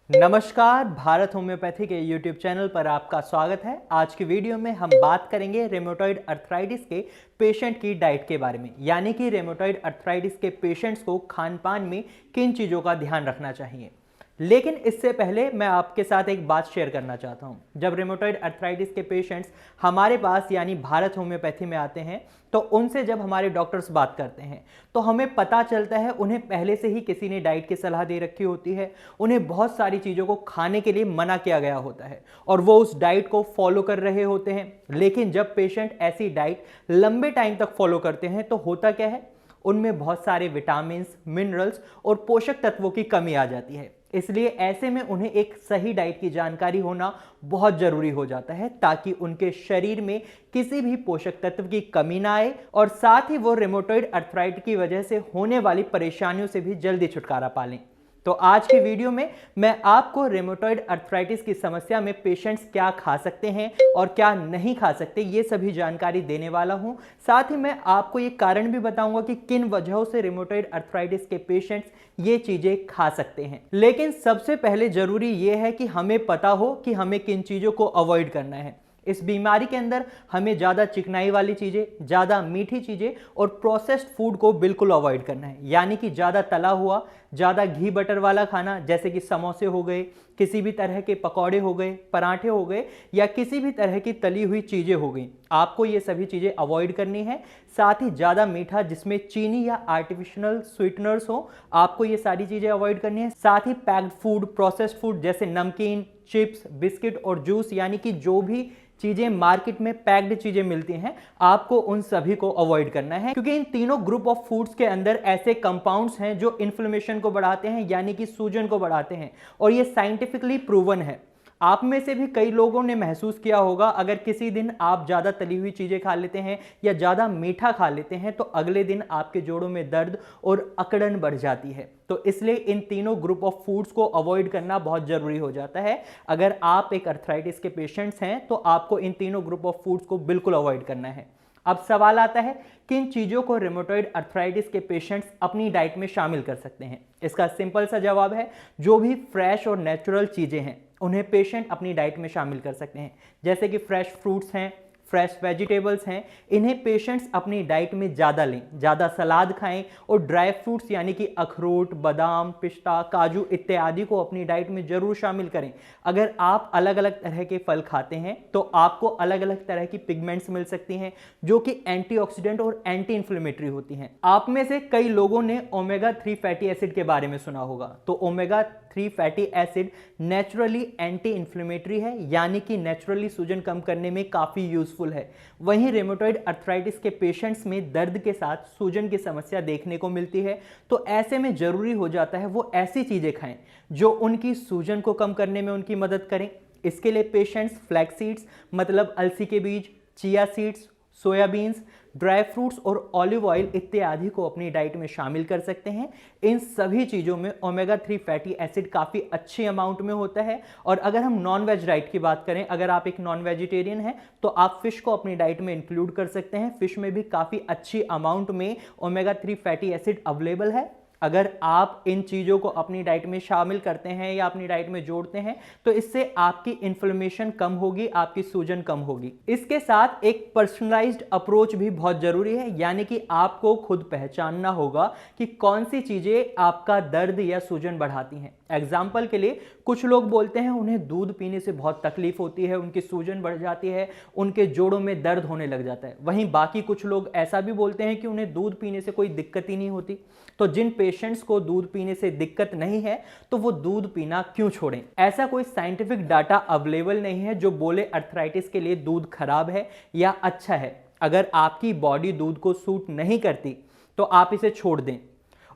नमस्कार, भारत होम्योपैथी के YouTube channel पर आपका स्वागत है। आज की वीडियो में हम बात करेंगे रेमेटॉइड अर्थराइटिस के पेशेंट की डाइट के बारे में, यानी कि रेमेटॉइड अर्थराइटिस के पेशेंट्स को खान पान में किन चीज़ों का ध्यान रखना चाहिए। लेकिन इससे पहले मैं आपके साथ एक बात शेयर करना चाहता हूं। जब रेमेटॉइड अर्थराइटिस के पेशेंट्स हमारे पास यानी भारत होम्योपैथी में आते हैं तो उनसे जब हमारे डॉक्टर्स बात करते हैं तो हमें पता चलता है उन्हें पहले से ही किसी ने डाइट की सलाह दे रखी होती है, उन्हें बहुत सारी चीज़ों को खाने के लिए मना किया गया होता है और वो उस डाइट को फॉलो कर रहे होते हैं। लेकिन जब पेशेंट ऐसी डाइट लंबे टाइम तक फॉलो करते हैं तो होता क्या है, उनमें बहुत सारे विटामिन, मिनरल्स और पोषक तत्वों की कमी आ जाती है। इसलिए ऐसे में उन्हें एक सही डाइट की जानकारी होना बहुत जरूरी हो जाता है ताकि उनके शरीर में किसी भी पोषक तत्व की कमी ना आए और साथ ही वो रेमेटॉइड अर्थराइटिस की वजह से होने वाली परेशानियों से भी जल्दी छुटकारा पा लें। तो आज की वीडियो में मैं आपको रेमेटॉइड अर्थराइटिस की समस्या में पेशेंट्स क्या खा सकते हैं और क्या नहीं खा सकते, ये सभी जानकारी देने वाला हूं। साथ ही मैं आपको ये कारण भी बताऊंगा कि किन वजहों से रेमेटॉइड अर्थराइटिस के पेशेंट्स ये चीजें खा सकते हैं। लेकिन सबसे पहले जरूरी ये है कि हमें पता हो कि हमें किन चीजों को अवॉइड करना है। इस बीमारी के अंदर हमें ज़्यादा चिकनाई वाली चीज़ें, ज़्यादा मीठी चीज़ें और प्रोसेस्ड फूड को बिल्कुल अवॉइड करना है, यानी कि ज़्यादा तला हुआ, ज़्यादा घी बटर वाला खाना जैसे कि समोसे हो गए, किसी भी तरह के पकौड़े हो गए, पराठे हो गए या किसी भी तरह की तली हुई चीज़ें हो गई, आपको ये सभी चीज़ें अवॉइड करनी है। साथ ही ज़्यादा मीठा जिसमें चीनी या आर्टिफिशियल स्वीटनर्स हो, आपको ये सारी चीज़ें अवॉइड करनी है। साथ ही पैक्ड फूड, प्रोसेस्ड फूड जैसे नमकीन, चिप्स, बिस्किट और जूस, यानी कि जो भी चीजें मार्केट में पैक्ड चीजें मिलती हैं, आपको उन सभी को अवॉइड करना है, क्योंकि इन तीनों ग्रुप ऑफ फूड्स के अंदर ऐसे कंपाउंड्स हैं जो इन्फ्लेमेशन को बढ़ाते हैं, यानी कि सूजन को बढ़ाते हैं और ये साइंटिफिकली प्रूवन है। आप में से भी कई लोगों ने महसूस किया होगा, अगर किसी दिन आप ज़्यादा तली हुई चीज़ें खा लेते हैं या ज़्यादा मीठा खा लेते हैं तो अगले दिन आपके जोड़ों में दर्द और अकड़न बढ़ जाती है। तो इसलिए इन तीनों ग्रुप ऑफ फूड्स को अवॉइड करना बहुत ज़रूरी हो जाता है। अगर आप एक अर्थराइटिस के पेशेंट्स हैं तो आपको इन तीनों ग्रुप ऑफ फूड्स को बिल्कुल अवॉइड करना है। अब सवाल आता है, किन चीज़ों को रेमेटॉइड अर्थराइटिस के पेशेंट्स अपनी डाइट में शामिल कर सकते हैं। इसका सिंपल सा जवाब है, जो भी फ्रेश और नेचुरल चीज़ें हैं उन्हें पेशेंट अपनी डाइट में शामिल कर सकते हैं। जैसे कि फ्रेश फ्रूट्स हैं, फ्रेश वेजिटेबल्स हैं, इन्हें पेशेंट्स अपनी डाइट में ज़्यादा लें, ज़्यादा सलाद खाएं और ड्राई फ्रूट्स यानी कि अखरोट, बादाम, पिस्ता, काजू इत्यादि को अपनी डाइट में ज़रूर शामिल करें। अगर आप अलग अलग तरह के फल खाते हैं तो आपको अलग अलग तरह की पिगमेंट्स मिल सकती हैं जो कि एंटीऑक्सीडेंट और एंटी इन्फ्लेमेटरी होती हैं। आप में से कई लोगों ने ओमेगा 3 फैटी एसिड के बारे में सुना होगा। तो omega 3 fatty acid naturally anti inflammatory है, यानी कि नेचुरली सूजन कम करने में काफ़ी यूजफुल है। वहीं रेमेटॉइड अर्थराइटिस के पेशेंट्स में दर्द के साथ सूजन की समस्या देखने को मिलती है, तो ऐसे में ज़रूरी हो जाता है वो ऐसी चीज़ें खाएं जो उनकी सूजन को कम करने में उनकी मदद करें। इसके लिए पेशेंट्स फ्लैक्स सीड्स मतलब अलसी के बीज, chia seeds, soya beans, dry fruits और ऑलिव ऑयल इत्यादि को अपनी डाइट में शामिल कर सकते हैं। इन सभी चीज़ों में ओमेगा 3 फैटी एसिड काफ़ी अच्छी अमाउंट में होता है। और अगर हम नॉन वेज डाइट की बात करें, अगर आप एक नॉन वेजिटेरियन हैं तो आप फिश को अपनी डाइट में इंक्लूड कर सकते हैं। फिश में भी काफ़ी अच्छी अमाउंट में ओमेगा 3 फैटी एसिड अवेलेबल है। अगर आप इन चीज़ों को अपनी डाइट में शामिल करते हैं या अपनी डाइट में जोड़ते हैं तो इससे आपकी इन्फ्लेमेशन कम होगी, आपकी सूजन कम होगी। इसके साथ एक पर्सनलाइज्ड अप्रोच भी बहुत ज़रूरी है, यानी कि आपको खुद पहचानना होगा कि कौन सी चीज़ें आपका दर्द या सूजन बढ़ाती हैं। एग्जाम्पल के लिए कुछ लोग बोलते हैं उन्हें दूध पीने से बहुत तकलीफ होती है, उनकी सूजन बढ़ जाती है, उनके जोड़ों में दर्द होने लग जाता है। वहीं बाकी कुछ लोग ऐसा भी बोलते हैं कि उन्हें दूध पीने से कोई दिक्कत ही नहीं होती। तो जिन पेशेंट्स को दूध पीने से दिक्कत नहीं है तो वो दूध पीना क्यों छोड़ें। ऐसा कोई साइंटिफिक डाटा अवेलेबल नहीं है जो बोले अर्थराइटिस के लिए दूध खराब है या अच्छा है। अगर आपकी बॉडी दूध को सूट नहीं करती तो आप इसे छोड़ दें,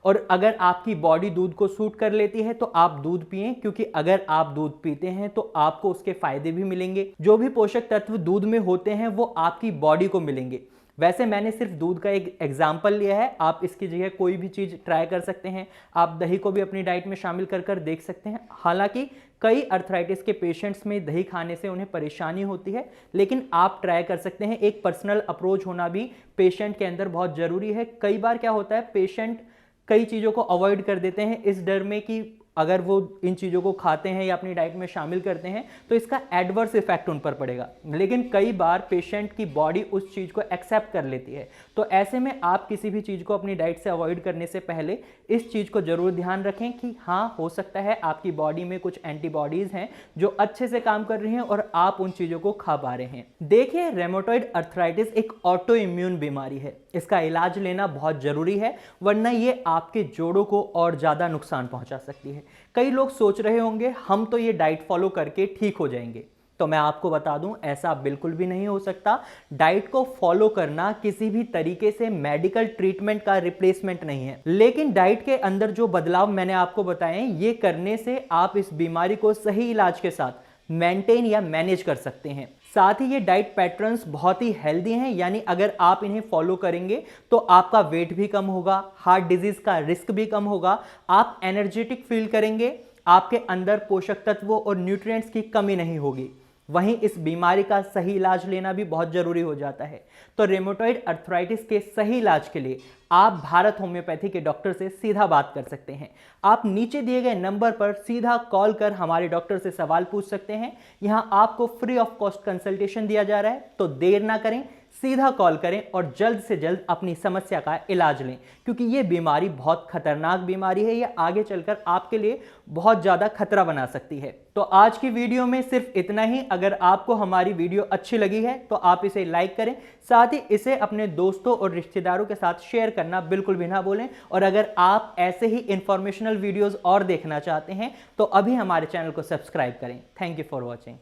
और अगर आपकी बॉडी दूध को सूट कर लेती है तो आप दूध पिएं, क्योंकि अगर आप दूध पीते हैं तो आपको उसके फायदे भी मिलेंगे। जो भी पोषक तत्व दूध में होते हैं वो आपकी बॉडी को मिलेंगे। वैसे मैंने सिर्फ दूध का एक एग्जाम्पल लिया है, आप इसकी जगह कोई भी चीज़ ट्राई कर सकते हैं। आप दही को भी अपनी डाइट में शामिल कर देख सकते हैं। हालांकि कई अर्थराइटिस के पेशेंट्स में दही खाने से उन्हें परेशानी होती है, लेकिन आप ट्राई कर सकते हैं। एक पर्सनल अप्रोच होना भी पेशेंट के अंदर बहुत ज़रूरी है। कई बार क्या होता है, पेशेंट कई चीज़ों को अवॉइड कर देते हैं इस डर में कि अगर वो इन चीज़ों को खाते हैं या अपनी डाइट में शामिल करते हैं तो इसका एडवर्स इफेक्ट उन पर पड़ेगा। लेकिन कई बार पेशेंट की बॉडी उस चीज़ को एक्सेप्ट कर लेती है, तो ऐसे में आप किसी भी चीज़ को अपनी डाइट से अवॉइड करने से पहले इस चीज़ को जरूर ध्यान रखें कि हाँ, हो सकता है आपकी बॉडी में कुछ एंटीबॉडीज़ हैं जो अच्छे से काम कर रही हैं और आप उन चीज़ों को खा पा रहे हैं। देखिए, रेमेटॉइड अर्थराइटिस एक ऑटो इम्यून बीमारी है। इसका इलाज लेना बहुत जरूरी है, वरना ये आपके जोड़ों को और ज़्यादा नुकसान पहुंचा सकती है। कई लोग सोच रहे होंगे हम तो ये डाइट फॉलो करके ठीक हो जाएंगे, तो मैं आपको बता दूं ऐसा बिल्कुल भी नहीं हो सकता। डाइट को फॉलो करना किसी भी तरीके से मेडिकल ट्रीटमेंट का रिप्लेसमेंट नहीं है, लेकिन डाइट के अंदर जो बदलाव मैंने आपको बताए ये करने से आप इस बीमारी को सही इलाज के साथ मेंटेन या मैनेज कर सकते हैं। साथ ही ये डाइट पैटर्न्स बहुत ही हेल्दी हैं, यानी अगर आप इन्हें फॉलो करेंगे तो आपका वेट भी कम होगा, हार्ट डिजीज का रिस्क भी कम होगा, आप एनर्जेटिक फील करेंगे, आपके अंदर पोषक तत्वों और न्यूट्रिएंट्स की कमी नहीं होगी। वहीं इस बीमारी का सही इलाज लेना भी बहुत जरूरी हो जाता है। तो रेमेटॉइड अर्थराइटिस के सही इलाज के लिए आप भारत होम्योपैथी के डॉक्टर से सीधा बात कर सकते हैं। आप नीचे दिए गए नंबर पर सीधा कॉल कर हमारे डॉक्टर से सवाल पूछ सकते हैं। यहां आपको फ्री ऑफ कॉस्ट कंसल्टेशन दिया जा रहा है, तो देर ना करें, सीधा कॉल करें और जल्द से जल्द अपनी समस्या का इलाज लें, क्योंकि ये बीमारी बहुत खतरनाक बीमारी है। ये आगे चलकर आपके लिए बहुत ज़्यादा खतरा बना सकती है। तो आज की वीडियो में सिर्फ इतना ही। अगर आपको हमारी वीडियो अच्छी लगी है तो आप इसे लाइक करें, साथ ही इसे अपने दोस्तों और रिश्तेदारों के साथ शेयर करना बिल्कुल भी ना भूलें। और अगर आप ऐसे ही इंफॉर्मेशनल वीडियोस और देखना चाहते हैं तो अभी हमारे चैनल को सब्सक्राइब करें। Thank you for watching.